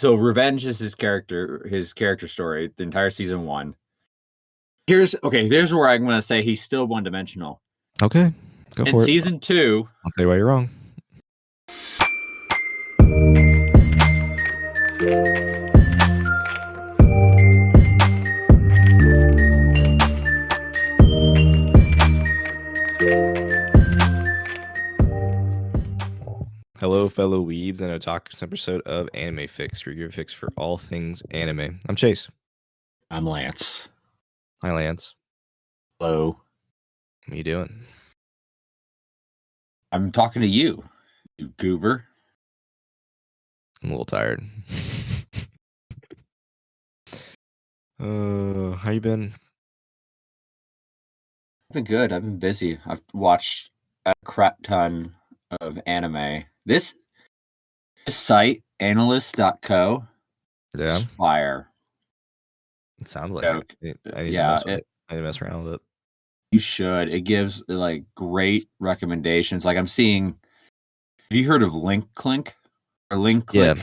So Revenge is his character story, the entire season 1. Here's where I'm going to say he's still one-dimensional. Okay, go In for it. season 2, I'll tell you why you're wrong. Hello, fellow weebs, and Otaku episode of Anime Fix, your fix for all things anime. I'm Chase. I'm Lance. Hi, Lance. Hello. What are you doing? I'm talking to you, you goober. I'm a little tired. How you been? I've been good. I've been busy. I've watched a crap ton of anime. This site, analyst.co, Yeah, is fire. it sounds like Joke. it. I need to Yeah, mess with it. I need to mess around with it. you should. It gives like great recommendations. Like I'm seeing. Have you heard of Link Clink or Link Click?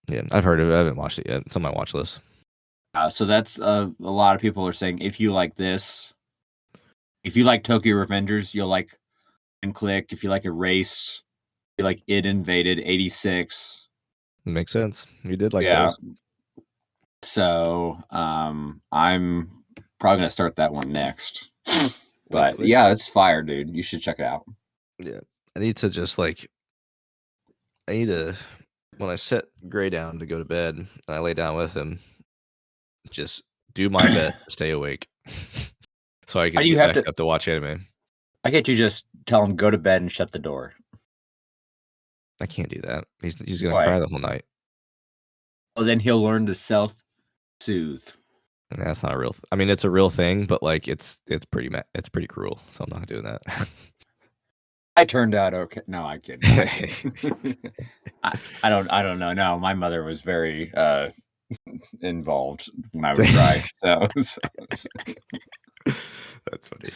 Yeah, I've heard of it. I haven't watched it yet. It's on my watch list. So that's a lot of people are saying if you like this, if you like Tokyo Revengers, you'll like Link Click. If you like Erased, you like It Invaded 86. It makes sense. You did like Yeah. those. So I'm probably gonna start that one next. But Click. yeah, it's fire, dude. You should check it out. Yeah, I need to just when I set Gray down to go to bed, and I lay down with him, just do my best to stay awake, so I can get back up to watch anime. I can't you just tell him go to bed and shut the door? I can't do that. He's gonna cry the whole night. Well, then he'll learn to self-soothe. That's not a real. I mean, it's a real thing, but like it's pretty cruel. So I'm not doing that. I turned out okay. No, I kidding. I don't know. No, my mother was very involved when I would cry. So. That's funny.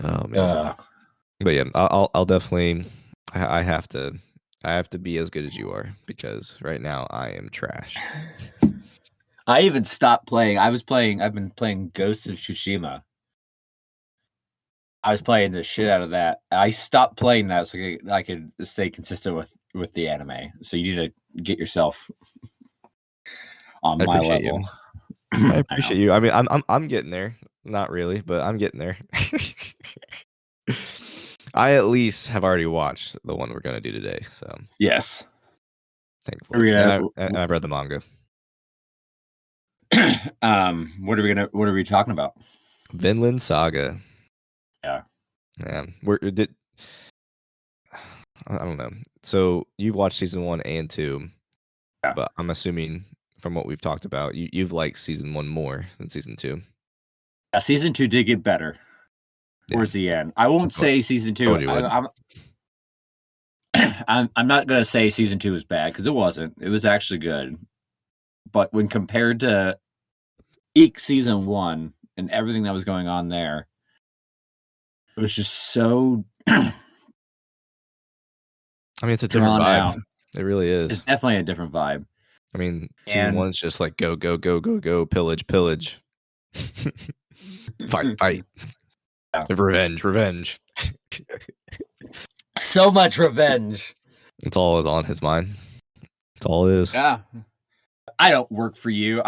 Oh man. But yeah, I'll definitely. I have to be as good as you are, because right now I am trash. I even stopped playing. I've been playing Ghost of Tsushima. I was playing the shit out of that. I stopped playing that so I could stay consistent with the anime. So you need to get yourself on my level. I appreciate you. I mean, I'm getting there. Not really, but I'm getting there. I at least have already watched the one we're gonna do today. So yes, thankfully, and I've read the manga. What are we talking about? Vinland Saga. Yeah. I don't know. So you've watched season 1 and 2, yeah. But I'm assuming from what we've talked about, you've liked season 1 more than season 2. Yeah, season 2 did get better towards the end. I won't say season 2. I'm not gonna say season 2 was bad, because it wasn't. It was actually good. But when compared to peak season 1 and everything that was going on there, it was just so. I mean, it's a different vibe. Out. It really is. It's definitely a different vibe. I mean, season 1's just like go, pillage. fight. Yeah. Revenge. So much revenge. It's all on his mind. That's all it is. Yeah. I don't work for you.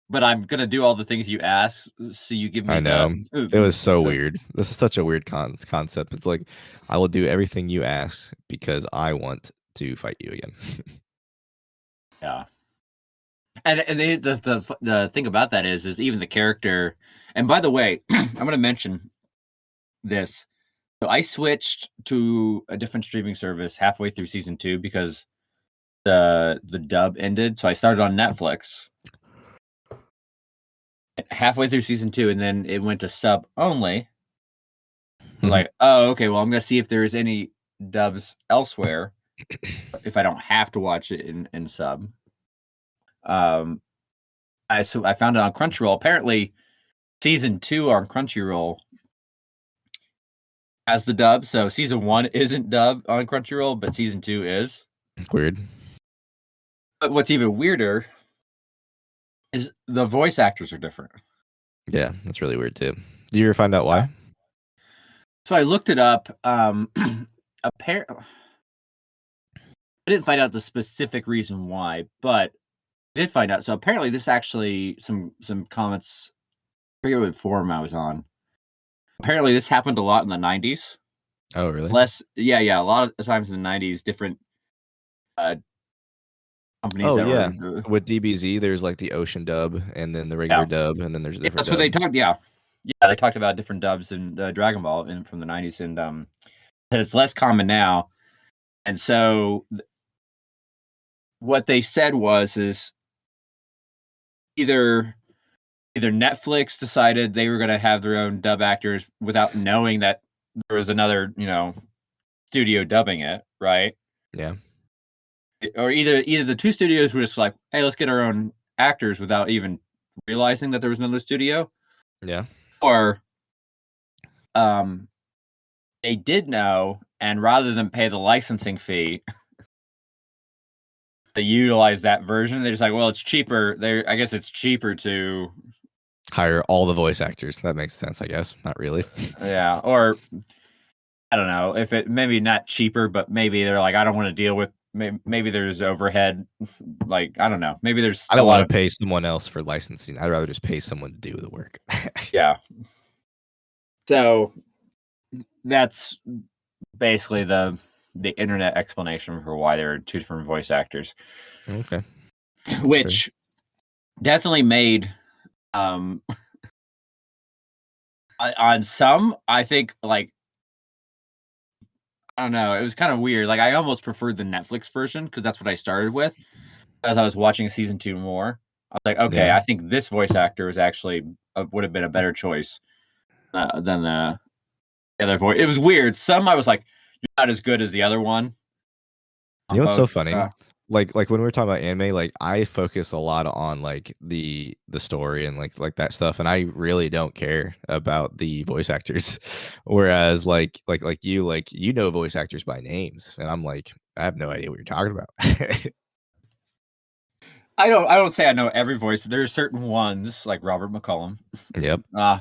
But I'm gonna do all the things you ask. So you give me. I know. It was so weird. This is such a weird concept. It's like, I will do everything you ask because I want to fight you again. Yeah. And the thing about that is even the character. And by the way, I'm going to mention this. So I switched to a different streaming service halfway through season 2 because the dub ended. So I started on Netflix halfway through season 2, and then it went to sub only. I was like, oh, okay. Well, I'm going to see if there's any dubs elsewhere if I don't have to watch it in sub. So I found it on Crunchyroll. Apparently, season 2 on Crunchyroll has the dub. So season 1 isn't dubbed on Crunchyroll, but season 2 is. Weird. But what's even weirder is the voice actors are different. Yeah, that's really weird too. Do you ever find out why? So I looked it up. Apparently, I didn't find out the specific reason why, but I did find out. So apparently, this actually some comments. I forget what forum I was on. Apparently, this happened a lot in the 90s. Oh, really? Yeah. A lot of times in the 90s, different companies Oh, that yeah. were With DBZ, there's like the ocean dub, and then the regular dub, and then there's a different that's what dub. they talked. Yeah, they talked about different dubs in Dragon Ball from the 90s, and that it's less common now. And so, what they said is either Netflix decided they were going to have their own dub actors without knowing that there was another, studio dubbing it, right? Yeah. Or either the two studios were just like, hey, let's get our own actors without even realizing that there was another studio. Yeah. Or they did know, and rather than pay the licensing fee to utilize that version, they're just like, well, it's cheaper. I guess it's cheaper to Hire all the voice actors. That makes sense, I guess. Not really. yeah, or I don't know if it maybe not cheaper, but maybe they're like, I don't want to deal with. Maybe there's overhead, like I don't know. Maybe there's I a don't lot want of to pay someone else for licensing. I'd rather just pay someone to do the work. yeah. So that's basically the internet explanation for why there are two different voice actors, Okay. which definitely made on some, I think, like I don't know, it was kind of weird. Like I almost preferred the Netflix version because that's what I started with. As I was watching season 2 more, I was like, okay, Yeah. I think this voice actor was actually would have been a better choice than the other voice. It was weird. Some I was like, you're not as good as the other one. You On know what's so both, funny? Like when we were talking about anime, like I focus a lot on like the story and like that stuff, and I really don't care about the voice actors. Whereas like you know voice actors by names, and I'm like, I have no idea what you're talking about. I don't say I know every voice. There are certain ones like Robert McCullum. Yep. Uh,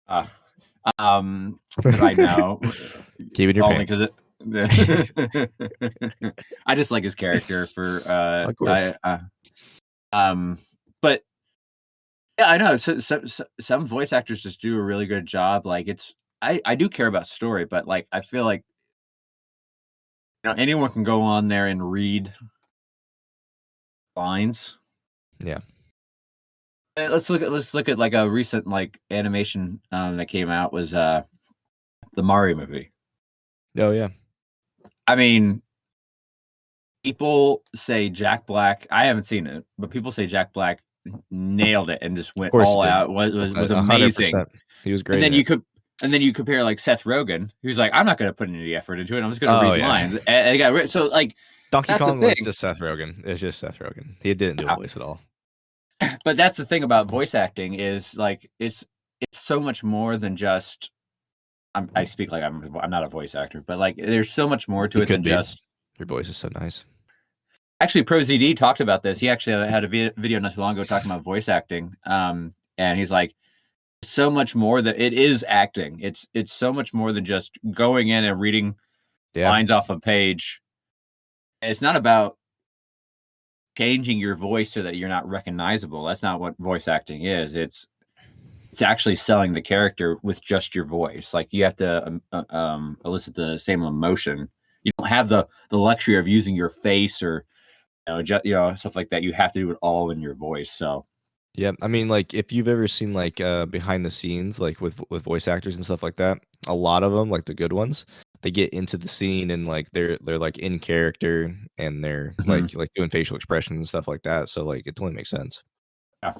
uh, that I know Keep in your only pants. because I just like his character for Of course. but yeah, I know. Some voice actors just do a really good job. Like I do care about story, but like I feel like anyone can go on there and read lines. Yeah. Let's look at like a recent like animation that came out was the Mario movie. Oh yeah. I mean, people say Jack Black. I haven't seen it, but people say Jack Black nailed it and just Of went course all he did. out. Was amazing. 100%. He was And great then in it. you compare like Seth Rogen, who's like, I'm not going to put any effort into it. I'm just going to Oh read yeah. lines. And it got so like Donkey that's the Kong was thing. just Seth Rogen. It's just Seth Rogen. He didn't do a voice at all. But that's the thing about voice acting is like it's so much more than just. I speak like I'm not a voice actor, but like there's so much more to He it than could be. just. Your voice is so nice. Actually, ProZD talked about this. He actually had a video not too long ago talking about voice acting, and he's like, so much more that it is acting. It's so much more than just going in and reading Yeah. lines off a page. It's not about changing your voice so that you're not recognizable. That's not what voice acting is. It's actually selling the character with just your voice. Like you have to elicit the same emotion. You don't have the luxury of using your face or stuff like that. You have to do it all in your voice. So Yeah, I mean, like if you've ever seen like behind the scenes, like with voice actors and stuff like that, a lot of them, like the good ones, they get into the scene and like they're like in character and they're like doing facial expressions and stuff like that. So like it totally makes sense. yeah.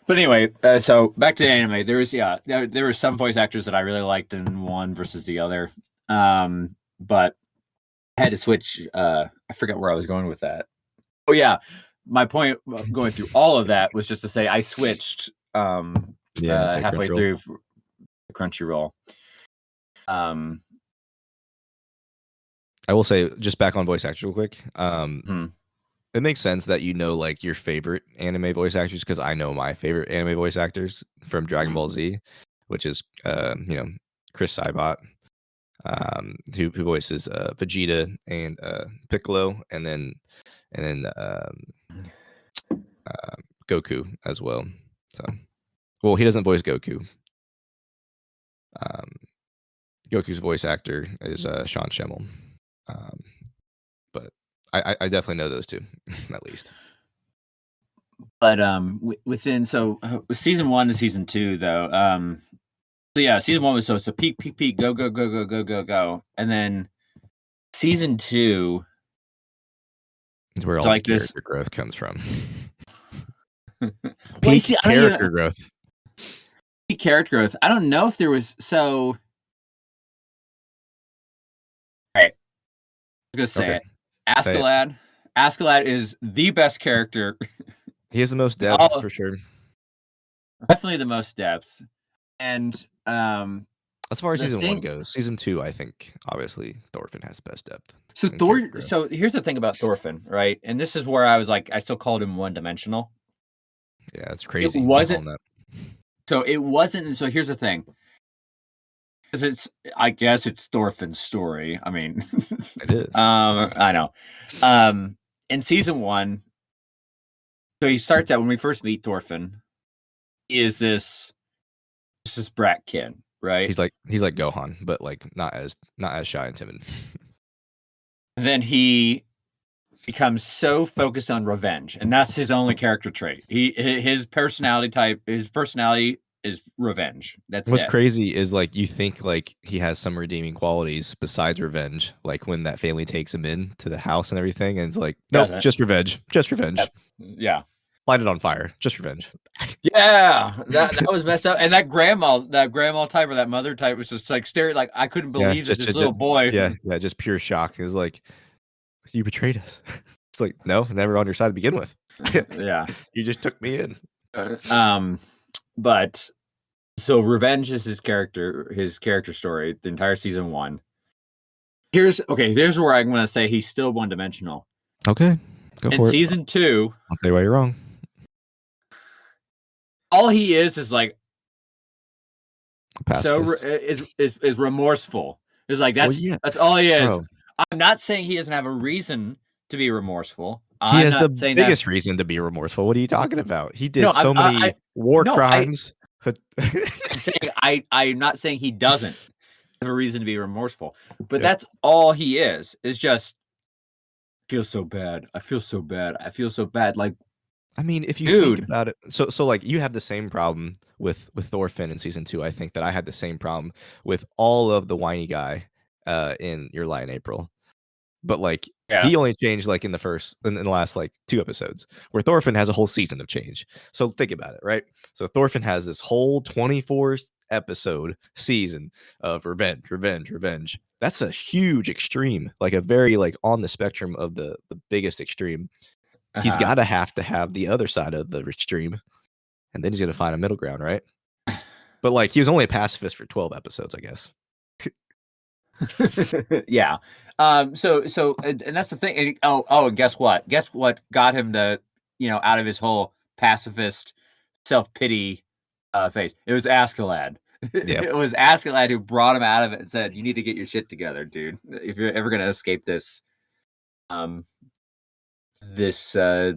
But anyway, so back to the anime. There were some voice actors that I really liked in one versus the other, but I had to switch. I forgot where I was going with that. Oh yeah, my point going through all of that was just to say I switched Yeah, to halfway Crunchyroll. through Crunchyroll. I will say, just back on voice actors real quick. Hmm. It makes sense that you know like your favorite anime voice actors because I know my favorite anime voice actors from Dragon Hmm. Ball Z, which is Chris Saibot, who voices Vegeta and Piccolo, and then Goku as well. So, well, he doesn't voice Goku. Um, Goku's voice actor is Sean Schemmel. Um, but I definitely know those two at least. But within season 1 to season 2 though, so yeah, season 1 was so peak peak peak go go go go go go go, and then season 2 It's where is all the like this. character growth comes from. Well, you Peak see, I don't even character growth. peak character growth. I don't know if there was so. All right, I'm gonna say Okay, it. say it. Askeladd. Askeladd is the best character. He has the most depth All for sure. definitely the most depth, and As far as the season one thing. goes, season two, I think obviously Thorfinn has the best depth So and character growth. So here's the thing about Thorfinn, right? And this is where I was like, I still called him one dimensional. Yeah, it's It crazy you call wasn't. him that. So it wasn't. So here's the thing, because I guess it's Thorfinn's story. I mean, It is. I know. Um, in season 1, so he starts out when we first meet Thorfinn. He is this brat kid, right? He's like Gohan, but like not as shy and timid. And then he becomes so focused on revenge, and that's his only character trait. His personality is revenge. That's What's it. crazy is like you think like he has some redeeming qualities besides revenge, like when that family takes him in to the house and everything, and it's like, nope, Doesn't. just revenge, just revenge. Yep. Yeah. Light it on fire, just revenge. Yeah, that was messed up. And that grandma type or that mother type was just like staring, like I couldn't Yeah, believe that this little boy. yeah, just pure shock. It's like you betrayed us. It's like no, never on your side to begin with. Yeah. You just took me in. Um, but so revenge is his character story, the entire season 1. Here's where I'm gonna say he's still one dimensional. Okay, go In for it. season 2, I'll tell you why you're wrong. all he is like Pacifist. is remorseful. It's like Well, that's yeah, that's all he is. bro. I'm not saying he doesn't have a reason to be remorseful. He I'm has not the saying that. biggest reason to be remorseful. What are you talking about? He No, did so many war no, crimes. I'm saying I'm not saying he doesn't have a reason to be remorseful, but Yep. that's all he is just feel so bad. I feel so bad. I feel so bad. Like, I mean, if you think dude, about it, so like you have the same problem with Thorfinn in season two. I think that I had the same problem with all of the whiny guy in Your Lie in April. But like yeah, he only changed like in the last like 2 episodes, where Thorfinn has a whole season of change. So think about it, right? So Thorfinn has this whole 24 episode season of revenge, revenge, revenge. That's a huge extreme, like a very like on the spectrum of the biggest extreme. He's uh-huh. got to have the other side of the extreme, and then he's gonna find a middle ground, right? But like he was only a pacifist for 12 episodes, I guess. Yeah. And that's the thing. And guess what? Guess what got him out of his whole pacifist self pity phase? It was Askeladd. Yep. It was Askeladd who brought him out of it and said, "You need to get your shit together, dude. If you're ever gonna escape um, this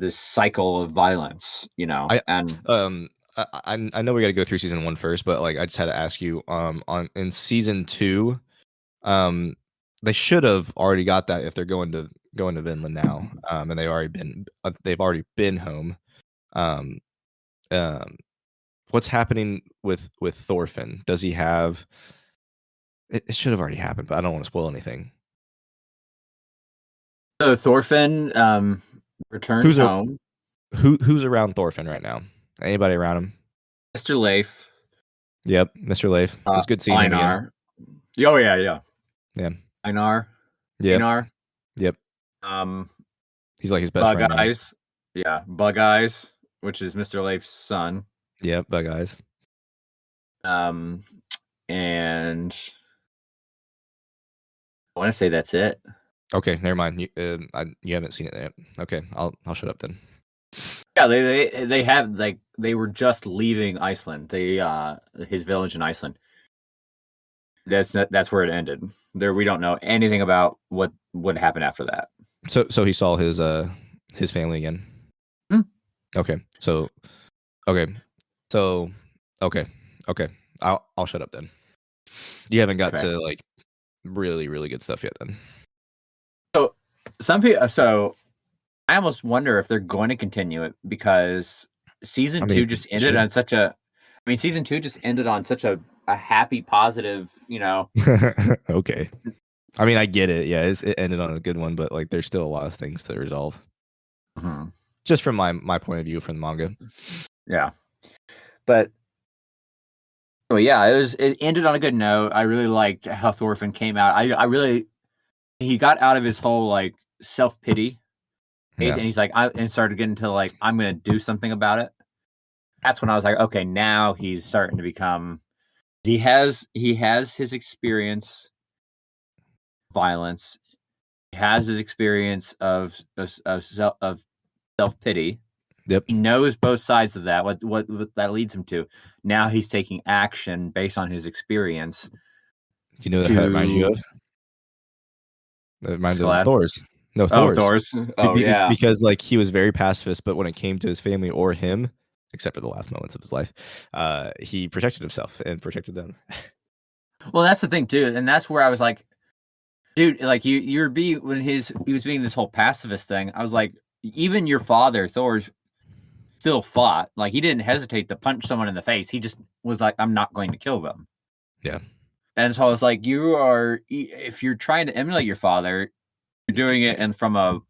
cycle of violence, I And um I know we got to go through season one first, but like I just had to ask you on in season two, um they should have already got that if they're going to Vinland now, and they've already been home. Um, um, what's happening with Thorfinn? Does he have? It should have already happened, but I don't want to spoil anything. so Thorfinn returned Who's a home. who's around Thorfinn right now? Anybody around him? Mr. Leif, Yep, Mr. Leif. It was good seeing him again. Einar. Oh yeah, yeah. Yeah. Einar, Yep. Einar, Yep. um, He's like his best Bug friend now. Eyes, yeah, Bug Eyes, which is Mr. Leif's son, Yep, bug eyes. um, and I want to say that's it. Okay, never mind. You haven't seen it yet. Okay, I'll shut up then. Yeah, they have like they were just leaving Iceland. They his village in Iceland. That's where it ended. There we don't know anything about what happened after that. So he saw his family again. Hmm. Okay. Okay. So okay. Okay. I'll shut up then. You haven't got Fair. to like really really good stuff yet then. So some people. So I almost wonder if they're going to continue it because I season mean, two just they ended should. on such a. I mean, season two just ended on such a happy, positive. Okay. I mean, I get it. Yeah, it ended on a good one, but like there's still a lot of things to resolve. Mhm. Just from my point of view from the manga. Yeah, but yeah, it ended on a good note. I really liked how Thorfinn came out. I really he got out of his whole like self pity phase, Yeah. and he's like, and started getting to like, I'm gonna do something about it. That's when I was like, okay, now he's starting to become. He has his experience violence. He has his experience of self pity. Yep. He knows both sides of that. What that leads him to. Now he's taking action based on his experience You know how it reminds you to of? It reminded of Askeladd. Thor's. No, Oh, Thor's. Thor's. Oh, yeah. Because like he was very pacifist, but when it came to his family or him, except for the last moments of his life, he protected himself and protected them. Well, that's the thing too, and that's where I was like, dude, like you're being when he was being this whole pacifist thing. I was like, even your father, Thor's, still fought. Like he didn't hesitate to punch someone in the face. He just was like, I'm not going to kill them. Yeah. And so I was like, if you're trying to emulate your father, you're doing it and you're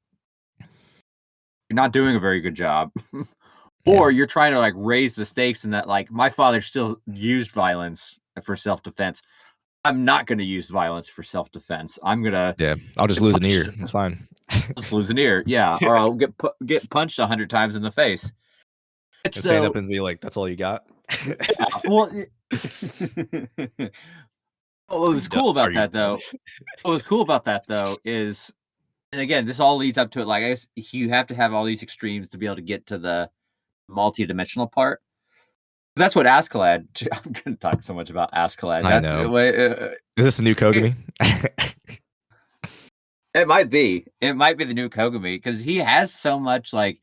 not doing a very good job. Yeah. Or you're trying to like raise the stakes in that like my father still used violence for self-defense. I'm not going to use violence for self-defense. I'm going to Yeah. I'll just lose an punch, ear. It's fine. just lose an ear. Yeah. Or I'll get punched 100 times in the face. Which And stand up though, and be like, that's all you got? yeah, well, what Are was you done? cool Are about you that done? though, what was cool about that though is, and again, this all leads up to it. Like, I guess you have to have all these extremes to be able to get to the multi-dimensional part. That's what Askeladd. I'm going to talk so much about Askeladd. I That's know. way. Is this the new It, Kogami? it might be. It might be the new Kogami because he has so much like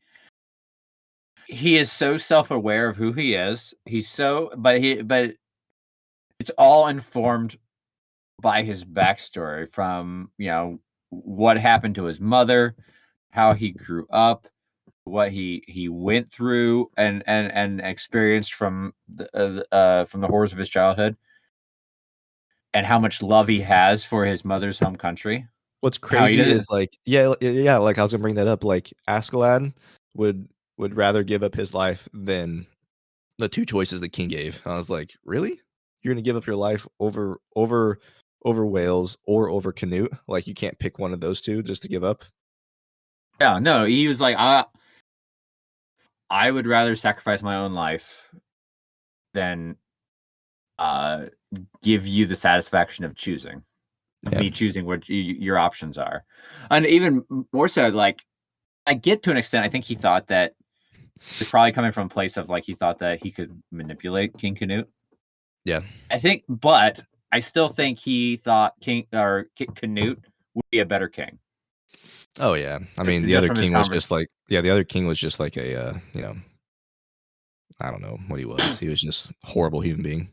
he is so self-aware of who he is. He's so, but it's all informed by his backstory from what happened to his mother, how he grew up, what he went through and experienced from the horrors of his childhood, and how much love he has for his mother's home country. What's How he crazy doesn't. is like, yeah, like I was gonna bring that up. Like Askeladd would rather give up his life than the two choices the king gave. I was like, really? You're gonna give up your life over whales or over Canute? Like you can't pick one of those two just to give up? Yeah, no, he was like, I would rather sacrifice my own life than uh, give you the satisfaction of choosing, of Yeah. me choosing what your options are, and even more so, like I get to an extent. I think he thought that it's probably coming from a place of like he thought that he could manipulate King Canute. Yeah. I think, but I still think he thought Canute would be a better king, Oh yeah. I mean, the just other from his king was conversation. just like, yeah, the other king was just like a I don't know what he was. He was just a horrible human being.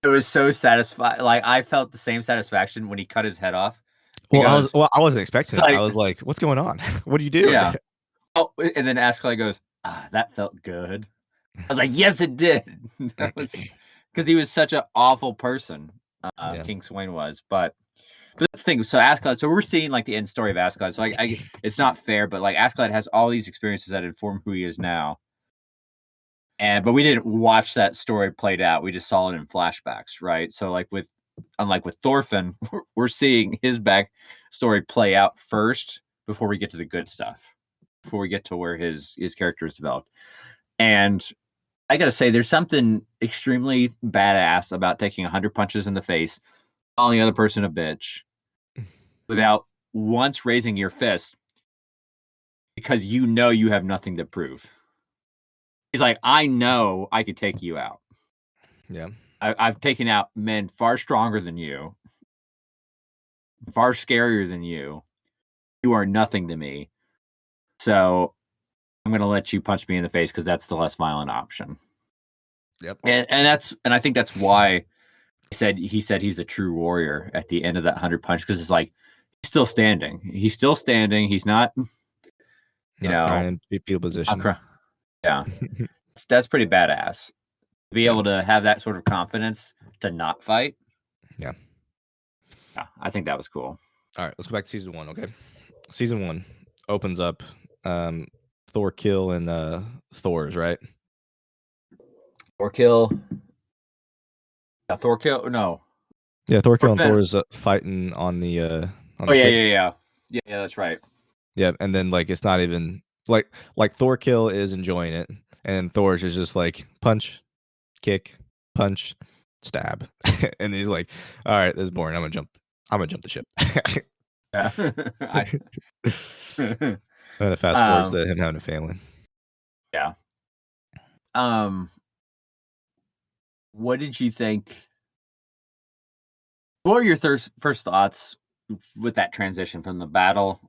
It was so satisfying. Like I felt the same satisfaction when he cut his head off. He goes, I wasn't expecting "It's it. I like, was like, what's going on? What do you do? yeah." Oh, and then Askeladd goes, "That felt good." I was like, "Yes, it did." That was because he was such an awful person. Yeah. King Swain was, but that's the thing. So Askeladd. So we're seeing like the end story of Askeladd. So it's not fair, but like Askeladd has all these experiences that inform who he is now. But we didn't watch that story played out. We just saw it in flashbacks, right? So unlike with Thorfinn, we're seeing his back story play out first before we get to the good stuff, before we get to where his character is developed. And I gotta say, there's something extremely badass about taking 100 punches in the face, calling the other person a bitch, without once raising your fist because you know you have nothing to prove. He's like, I know I could take you out. Yeah. I've taken out men far stronger than you, far scarier than you. You are nothing to me. So I'm going to let you punch me in the face because that's the less violent option. Yep. And I think that's why he said he's a true warrior at the end of that 100 punch, because it's like he's still standing. He's still standing. He's not, Not crying in fetal position. Yeah, that's pretty badass. To be Yeah. able to have that sort of confidence to not fight. Yeah. Yeah, I think that was cool. All right, let's go back to season 1. Okay, season 1 opens up Thorkill and Thor's, right? Thorkill. Yeah, Thorkill. No. Yeah, Thorkill and Thorfinn. Thor's fighting on the Oh yeah, ship. yeah. That's right. Yeah, and then like it's not even like Thorkill is enjoying it, and Thor's is just like punch, kick, punch, stab, and he's like, "All right, this is boring. I'm gonna jump the ship." Yeah. And it fast forwards to him having a family. Yeah. What did you think? What were your first thoughts with that transition from the battle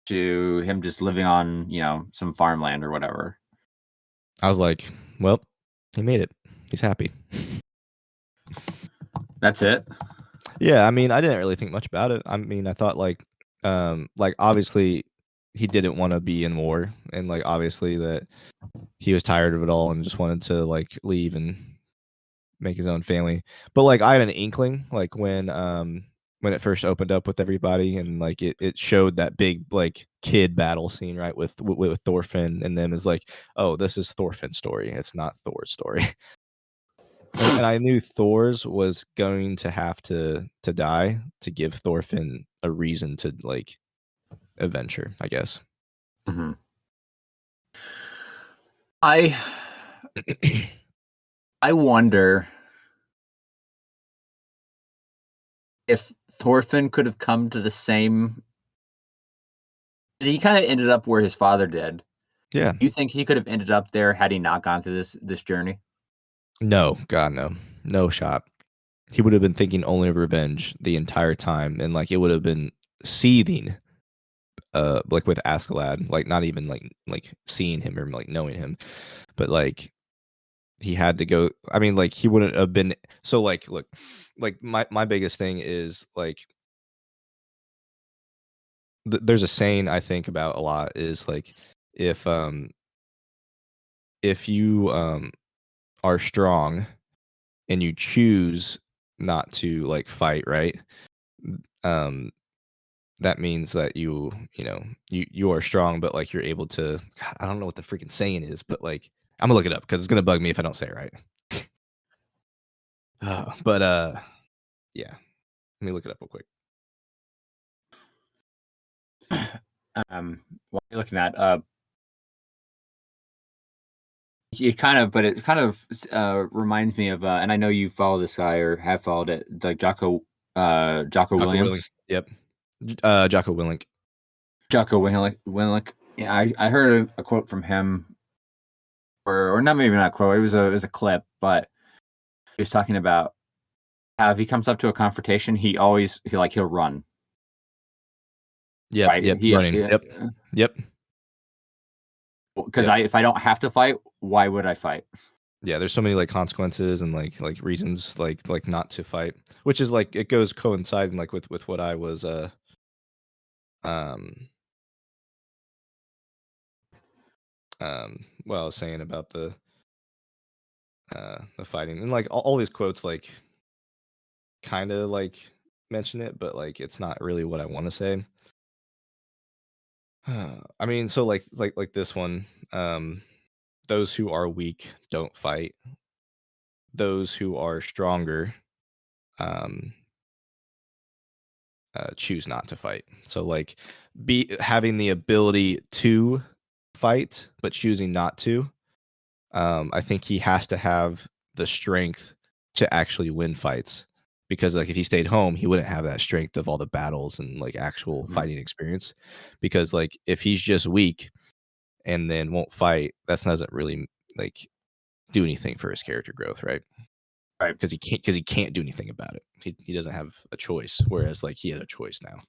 to him just living on, some farmland or whatever? I was like, "Well, he made it. He's happy." That's it. Yeah, I mean, I didn't really think much about it. I mean, I thought like obviously he didn't want to be in war, and like obviously that he was tired of it all and just wanted to like leave and make his own family. But like I had an inkling like when it first opened up with everybody and like it showed that big like kid battle scene, right, with Thorfinn and them, is like, oh, this is Thorfinn's story. It's not Thor's story. And I knew Thor's was going to have to die to give Thorfinn a reason to like adventure, I guess. Mm-hmm. I I wonder if Thorfinn could have come to the same. He kind of ended up where his father did. Yeah. Do you think he could have ended up there had he not gone through this journey? No, God, no. No shot. He would have been thinking only of revenge the entire time, and like it would have been seething, like with Askeladd, like not even like seeing him or like knowing him, but like he had to go. I mean, like he wouldn't have been. So like, look, like my biggest thing is like there's a saying I think about a lot is like if um if you are strong and you choose not to like fight, right? Um that means that you are strong, but like you're able to, God, I don't know what the freaking saying is, but like I'm gonna look it up because it's gonna bug me if I don't say it right. But yeah, let me look it up real quick. While you're looking at it kind of reminds me of, and I know you follow this guy or have followed it, like Jocko Williams. Yep. Jocko Willink. Jocko Willink. Yeah, I heard a quote from him, or not, maybe not a quote. It was a clip, but he was talking about how if he comes up to a confrontation, he'll run. Yep. Right? Yep. Running. Yep. Yep. Because if I don't have to fight, why would I fight? Yeah, there's so many like consequences and like reasons like not to fight, which is like it goes coinciding like with what I was um what I was saying about the fighting, and like all these quotes like kind of like mention it, but like it's not really what I want to say. I mean, so like this one, those who are weak don't fight. Those who are stronger um choose not to fight. So like be having the ability to fight but choosing not to. I think he has to have the strength to actually win fights because like if he stayed home, he wouldn't have that strength of all the battles and like actual fighting experience. Because like if he's just weak and then won't fight, that doesn't really like do anything for his character growth, right? Right. Because he can't do anything about it. He doesn't have a choice, whereas like he has a choice now.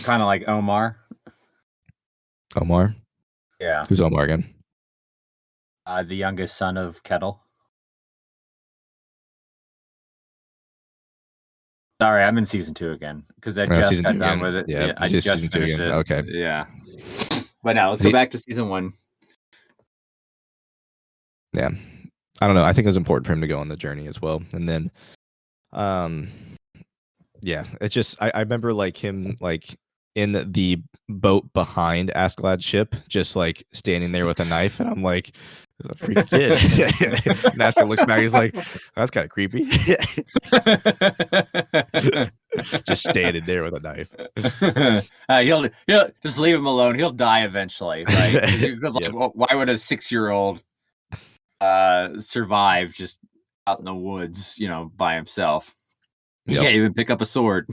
Kind of like Omar. Omar? Yeah. Who's Omar again? The youngest son of Kettle. Sorry, I'm in season 2 again because I just Season got 2 done again. with it. Yeah, I it's just just season 2 finished again. it. Okay. Yeah. But now let's go back to season 1. Yeah. I don't know. I think it was important for him to go on the journey as well. And then yeah, it's just I remember like him like in the boat behind Askeladd's ship, just like standing there with a knife, and I'm like, "There's a freaky kid." And Askeladd looks back, he's like, "That's kind of creepy." Just standing there with a knife. He'll just leave him alone. He'll die eventually, right? Because like, well, why would a 6-year-old survive just out in the woods, by himself? He can't even pick up a sword.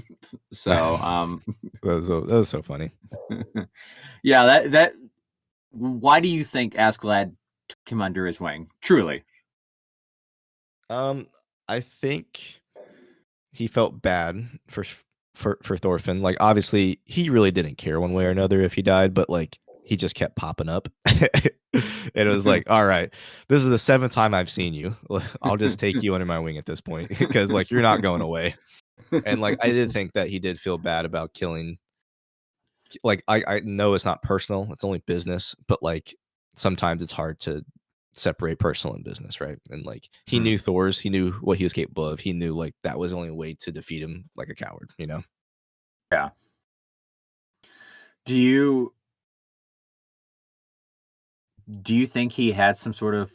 So, that was so funny. Yeah, that. Why do you think Askeladd took him under his wing? Truly, I think he felt bad for Thorfinn. Like obviously he really didn't care one way or another if he died, but like he just kept popping up. And it was like, all right, this is the 7th time I've seen you. I'll just take you under my wing at this point because like you're not going away. And like I did think that he did feel bad about killing. Like I know it's not personal, it's only business, but like sometimes it's hard to separate personal and business, right? And like he knew Thor's, he knew what he was capable of. He knew like that was the only way to defeat him like a coward, you know? Yeah. Do you think he had some sort of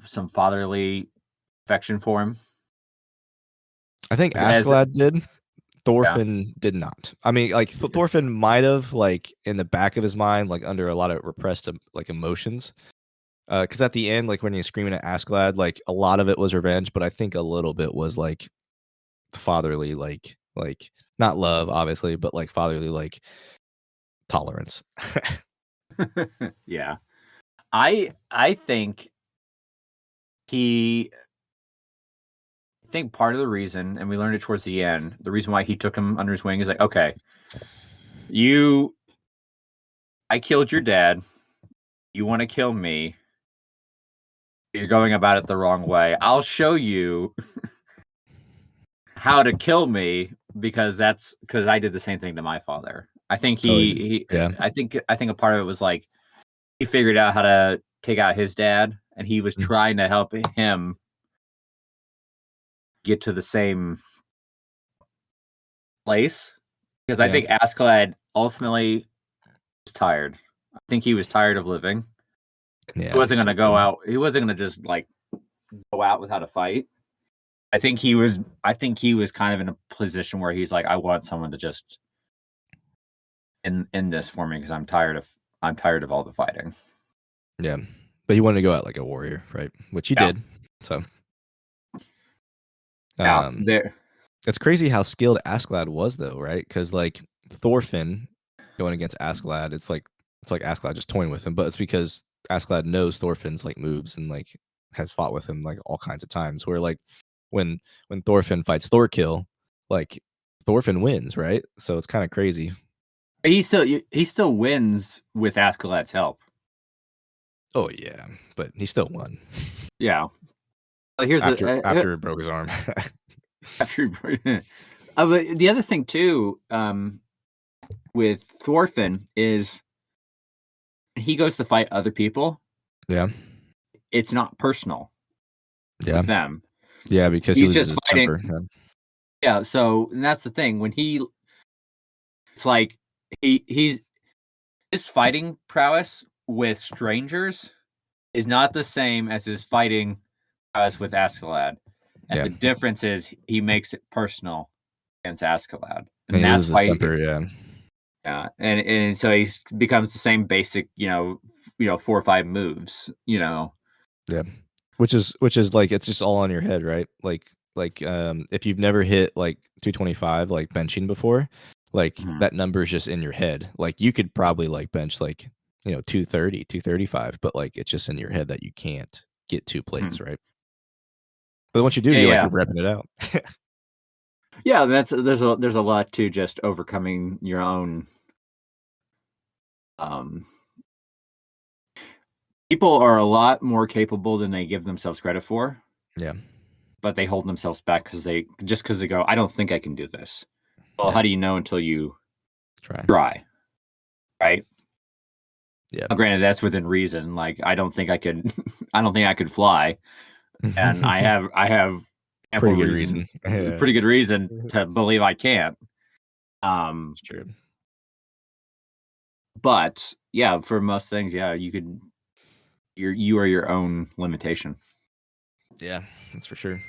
some fatherly affection for him? I think Askeladd did. Thorfinn did not. I mean, like Thorfinn might have, like in the back of his mind, like under a lot of repressed like emotions. Because at the end, like when he's screaming at Askeladd, like a lot of it was revenge, but I think a little bit was like fatherly, like not love, obviously, but like fatherly, like tolerance. Yeah. I think part of the reason, and we learned it towards the end, the reason why he took him under his wing is like, okay, I killed your dad. You want to kill me. You're going about it the wrong way. I'll show you how to kill me because I did the same thing to my father. I think I think a part of it was like he figured out how to take out his dad, and he was trying to help him get to the same place. Because I think Askeladd ultimately was tired. I think he was tired of living. Yeah, he wasn't going to go out. He wasn't going to just like go out without a fight. I think he was kind of in a position where he's like, I want someone to just end this for me because I'm tired of all the fighting. Yeah, but he wanted to go out like a warrior, right? Which he did. So, it's crazy how skilled Askeladd was, though, right? Because like Thorfinn going against Askeladd, it's like Askeladd just toying with him, but it's because Askeladd knows Thorfinn's like moves and like has fought with him like all kinds of times. Where like when Thorfinn fights Thorkill, like Thorfinn wins, right? So it's kind of crazy. He still wins with Askeladd's help. Oh yeah, but he still won. Yeah. Here's after he broke his arm. After the other thing too, with Thorfinn is he goes to fight other people. Yeah. It's not personal. Yeah. With them. Yeah, because he's just fighting. Temper. Yeah. So and that's the thing when it's like his fighting prowess with strangers is not the same as his fighting prowess with Askeladd. And the difference is he makes it personal against Askeladd. And that's why temper, yeah. And so he becomes the same basic, 4 or 5 moves, Yeah. Which is like it's just all on your head, right? Like like if you've never hit like 225 like benching before, like Mhm. that number is just in your head. Like you could probably like bench like 230, 235, but like it's just in your head that you can't get 2 plates, Mhm. right? But once you do, Yeah, you're like yeah. you're repping it out. Yeah, there's a lot to just overcoming your own. Um, People are a lot more capable than they give themselves credit for, Yeah. but they hold themselves back because they go, I don't think I can do this. Well, Yeah. how do you know until you Try. try, right? Yeah. Now, granted, that's within reason. Like, I don't think I could, I don't think I could fly, and I have ample Pretty good reason, reason. Yeah. pretty good reason to believe I can't. It's true. But yeah, for most things, yeah, you are your own limitation. Yeah, that's for sure.